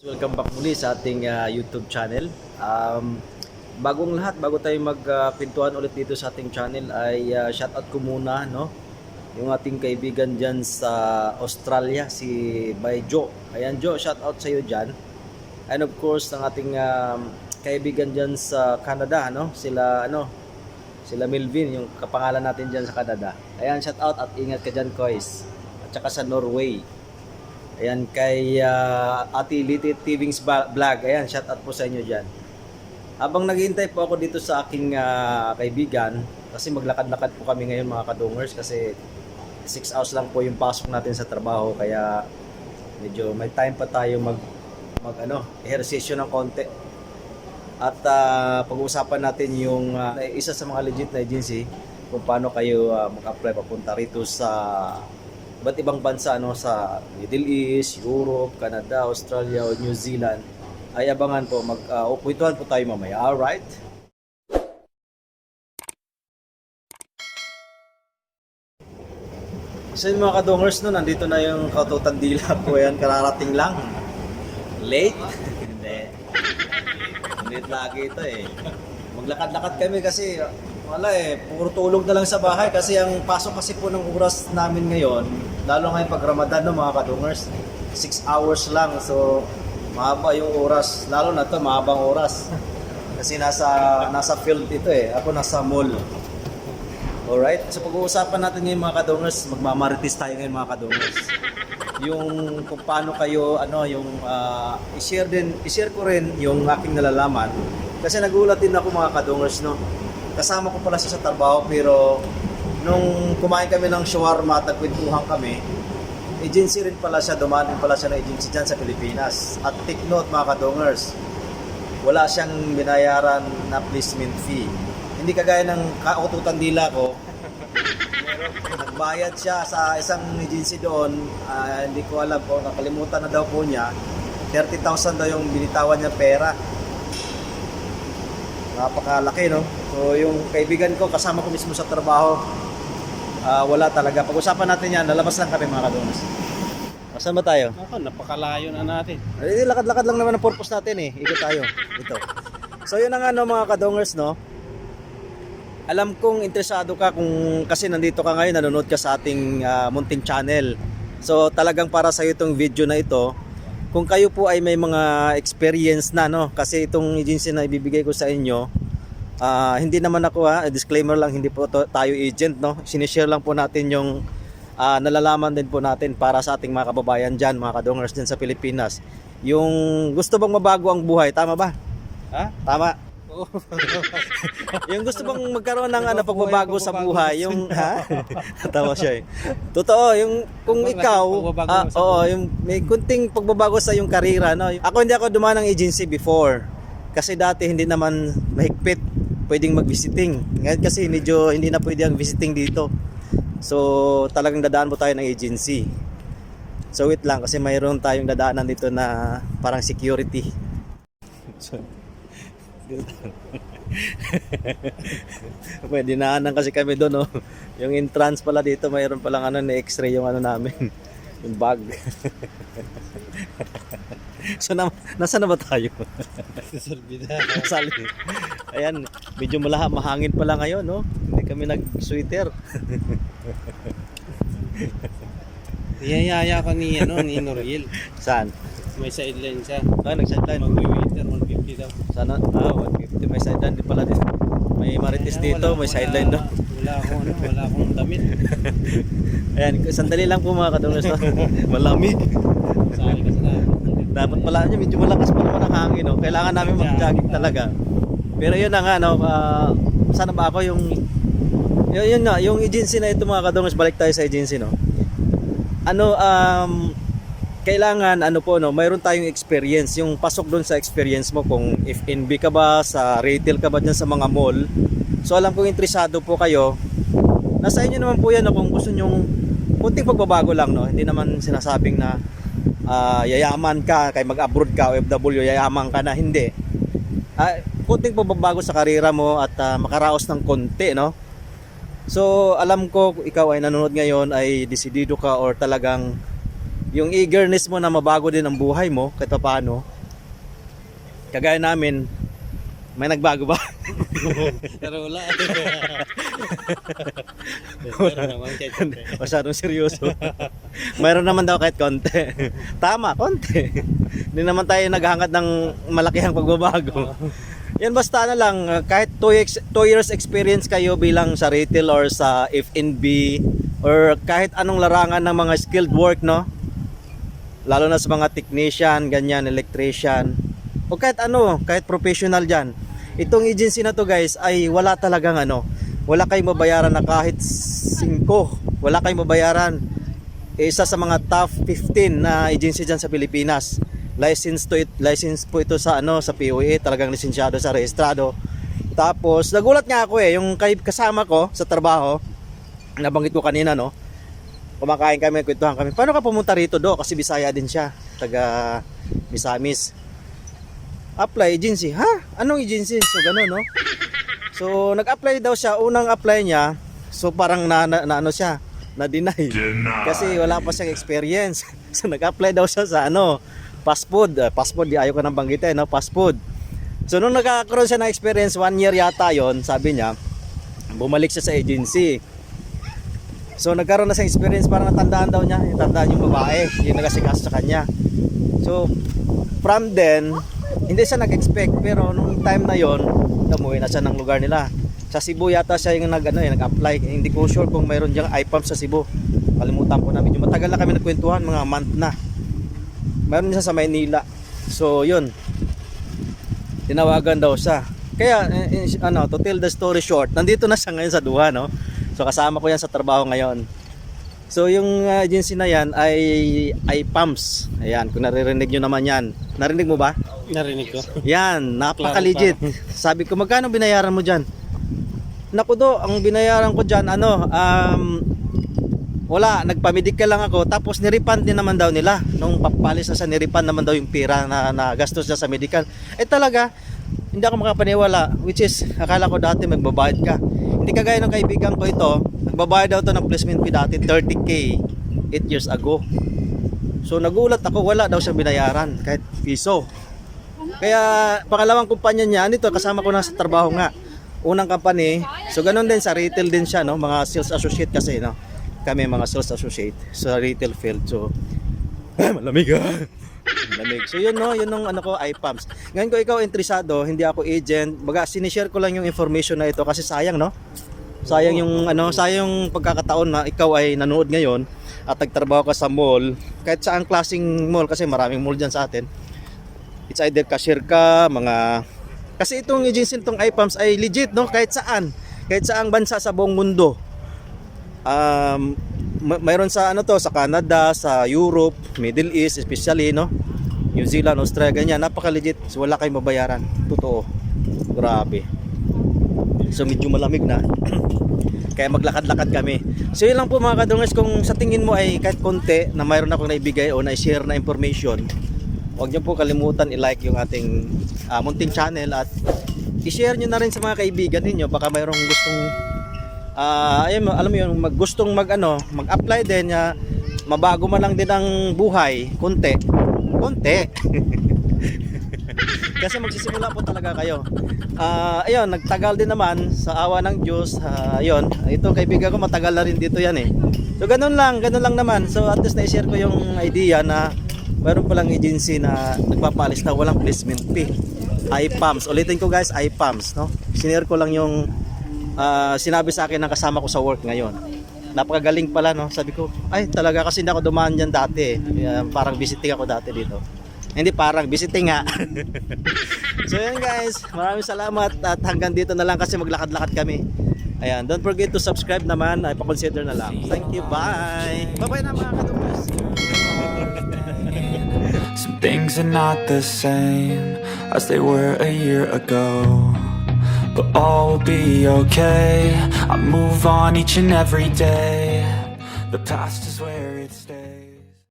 Welcome back muli sa ating YouTube channel. Bagong lahat, bago tayo magpintuan ulit dito sa ating channel ay shoutout ko muna, no? Yung ating kaibigan dyan sa Australia, si Bay Joe. Ayan Joe, shoutout sa iyo dyan. And of course, ng ating kaibigan dyan sa Canada, no? Sila Melvin, yung kapangalan natin dyan sa Canada. Ayan, shoutout at ingat ka dyan, guys. At saka sa Norway. Ayan, kay Ate Litit Tivings Vlog. Ayan, shout out po sa inyo dyan. Habang naghihintay po ako dito sa aking kaibigan, kasi maglakad-lakad po kami ngayon mga kadungers, kasi 6 hours lang po yung pasok natin sa trabaho, kaya medyo may time pa tayo ehersisyo ng konti. At pag-uusapan natin yung isa sa mga legit na agency kung paano kayo mag-apply papunta rito sa iba't ibang bansa, sa Middle East, Europe, Canada, Australia, o New Zealand. Ay abangan po, mag-upwituhan po tayo mamaya. Alright? So yun mga kadongers, nandito na yung Kaututan Dila po yan, kararating lang. Late? Hindi. Late lagi ito eh. Maglakad-lakad kami kasi puro tulog na lang sa bahay kasi ang pasok kasi po ng oras namin ngayon, lalo ngayon pag Ramadan, mga kadungers, 6 hours lang. So mahaba yung oras, lalo na to mahabang oras. Kasi nasa field ito eh. Ako nasa mall. Alright? So pag-uusapan natin ngayon mga kadungers, magmamarites tayo ngayon mga kadungers. Yung kung paano kayo i-share ko rin yung aking nalalaman. Kasi nagulat din ako mga kadungers, no. Kasama ko pala siya sa trabaho, pero nung kumain kami ng shawarma at nagkwentuhan kami, agency rin pala siya, dumaan din pala siya ng agency dyan sa Pilipinas. At take note mga kadongers, wala siyang binayaran na placement fee. Hindi kagaya ng Kaututan Dila ko, nagbayad siya sa isang agency doon, hindi ko alam po, nakalimutan na daw po niya, 30,000 daw yung binitawan niya pera. Napakalaki, no? So yung kaibigan ko, kasama ko mismo sa trabaho, wala talaga. Pag-usapan natin yan, lalabas lang kami mga kadongers. Saan ba tayo? Ako, napakalayo na natin. Lakad-lakad lang naman ang purpose natin eh. Ikot tayo. Ito. So yun ang mga kadongers, no? Alam kong interesado ka kasi nandito ka ngayon, nanonood ka sa ating munting channel. So talagang para sa iyo itong video na ito. Kung kayo po ay may mga experience na, no? Kasi itong agency na ibibigay ko sa inyo, hindi naman ako, disclaimer lang, hindi po tayo agent, no? Sinishare lang po natin yung nalalaman din po natin para sa ating mga kababayan dyan, mga kadongers dyan sa Pilipinas. Yung gusto bang mabago ang buhay, tama ba? Ha? Tama. Yung gusto bang magkaroon ng pagbabago sa buhay, yung tawa siya eh. Totoo, yung kung ikaw, yung may kunting pagbabago sa yung karera, no. Hindi ako dumaan ng agency before. Kasi dati hindi naman mahigpit pwedeng mag-visiting. Ngayon kasi medyo hindi na pwede ang visiting dito. So talagang dadaan po tayo ng agency. So wait lang kasi mayroon tayong dadaanan dito na parang security. Pwede dinaanan kasi kami doon, no. Yung entrance pala dito, mayroon palang na-x-ray yung namin, yung bag. So nasa na ba tayo? Sali. Ayan, medyo mahangin pala ngayon, no. Hindi kami nag-sweater. Iyayaya ka ni Noriel. Saan? May sideline siya. Nag-sideline. Mag-waiter, 150 daw. Sana, 150. May sideline din pala dito. May marites dito, may sideline daw. Wala akong damit. Ayan, sandali lang po mga kadungers. Malamig. Sali ka sa Dapat pala niya, medyo malakas pa naman ang hangin, no. Kailangan namin mag-jogging talaga. Pero yun na nga, no, sana ba ako yung agency na ito mga kadungers, balik tayo sa agency, no. Kailangan mayroon tayong experience, yung pasok doon sa experience mo, kung F&B ka ba, sa retail ka ba dyan sa mga mall. So alam kong interesado po kayo. Nasa inyo naman po yan, no, kung gusto nyong kunting pagbabago lang, no. Hindi naman sinasabing na yayaman ka, kay mag-abroad ka, OFW, yayaman ka na, hindi. Kunting pagbabago sa karera mo at makaraos ng konti, no. So alam ko ikaw ay nanonood ngayon ay desidido ka or talagang yung eagerness mo na mabago din ang buhay mo kahit paano, Kagaya namin, may nagbago ba? Pero wala. Pero naman kahit konti. Masyadong seryoso. Mayroon naman daw kahit konti. Tama, konti. Hindi naman tayo naghangad ng malakihang pagbabago. Yan basta na lang, kahit 2 years experience kayo bilang sa retail or sa F&B or kahit anong larangan ng mga skilled work, no? Lalo na sa mga technician, ganyan, electrician, o kahit ano, kahit professional dyan. Itong agency na to guys ay wala talagang ano, wala kayong mabayaran na kahit 5, wala kayong mabayaran. Isa sa mga top 15 na agency dyan sa Pilipinas. License po ito sa ano, sa POA, talagang lisensyado sa rehistrado. Tapos nagulat nga ako yung kasama ko sa trabaho, nabanggit ko kanina, no? Kumakain kami, kwentuhan kami. Paano ka pumunta rito, do? Kasi Bisaya din siya, taga Misamis. Apply agency. Ha? Anong agency? So gano'n, no? So nag-apply daw siya, unang apply niya. So parang ano siya, na-deny. Kasi wala pa siyang experience. So nag-apply daw siya sa ano, fast food. Fast food, ayaw ko nang banggitin, no? Fast food. So nung nagkakaroon siya ng experience, 1 year yata yon, sabi niya, bumalik siya sa agency. So nagkaroon na siyang experience, parang natandaan daw niya, natandaan yung babae, yung nagasikas sa kanya. So from then, hindi siya nag-expect, pero nung time na yon, umuwi na siya ng lugar nila. Sa Cebu yata siya yung nag-apply. Hindi ko sure kung mayroon diyang IPAM sa Cebu. Kalimutan ko na medyo. Matagal na kami nagkwentuhan, mga month na. Mayroon siya sa Maynila. So yun, tinawagan daw siya. Kaya to tell the story short, nandito na siya ngayon sa Duha, no? So kasama ko yan sa trabaho ngayon. So yung agency na yan ay IPAMS. Ayan, kung naririnig nyo naman yan. Narinig mo ba? Narinig ko. Yan, napaka-legit. Sabi ko, magkano binayaran mo dyan? Naku do, ang binayaran ko dyan, wala, nagpa-medical lang ako. Tapos nirepand din naman daw nila. Nung papalis na sa nirepand naman daw yung pera na gastos niya sa medical. Talaga, hindi ako makapaniwala. Which is, akala ko dati magbabayad ka. Hindi kagaya ng kaibigan ko ito. Nagbabayad daw to ng placement fee dati 30k 8 years ago. So nagulat ako, wala daw siyang binayaran kahit piso. Kaya pangalawang kumpanya niya, nito kasama ko na sa trabaho nga. Unang company, so ganun din sa retail din siya, no? Mga sales associate kasi, no? Kami mga sales associate sa retail field. So malamig ah. Malamig. So yun, no, yun ng ano ko, IPAMS. Ngayon ko ikaw interesado, hindi ako agent. Baga sinishare ko lang yung information na ito kasi sayang, no? Sayang yung sayang yung pagkakataon na ikaw ay nanood ngayon at nagtrabaho ka sa mall, kahit saang klaseng mall kasi maraming mall diyan sa atin. It's either cashier ka, kasi itong agency nitong IPAMS ay legit, no? Kahit saang bansa sa buong mundo. Mayroon sa sa Canada, sa Europe, Middle East especially, no? New Zealand, Australia, ganyan, napaka-legit. So wala kayong mabayaran. Totoo. Grabe. So medyo malamig na. Kaya maglakad-lakad kami. So yun lang po mga kadungers, kung sa tingin mo ay kahit konti na mayroon akong naibigay o na-share na information, huwag niyo po kalimutan i-like yung ating munting channel at i-share niyo na rin sa mga kaibigan niyo. Baka mayroong gustong alam mo yun, gustong mag-apply din, mabago man lang din ang buhay, konti. Kasi magsisimula po talaga kayo. Ayun, nagtagal din naman sa awa ng Diyos. Ayun, ito kaibigan ko matagal na rin dito yan eh. So ganun lang naman. So at least na-share ko yung idea na mayroon palang agency na nagpapalis na walang placement fee. IPAMS. Ulitin ko guys, IPAMS, no? Sinare ko lang yung sinabi sa akin ng kasama ko sa work ngayon. Napakagaling pala, no? Sabi ko, ay talaga kasi hindi ako dumaan dyan dati. Parang visiting ako dati dito. Hindi parang, visiting nga. So yun guys, maraming salamat at hanggang dito na lang kasi maglakad-lakad kami. Ayan, don't forget to subscribe naman, ay pa-consider na lang. Thank you, bye! Bye-bye na mga kadungers! Some things are not the same as they were a year ago, but all will be okay. I move on each and every day. The past is where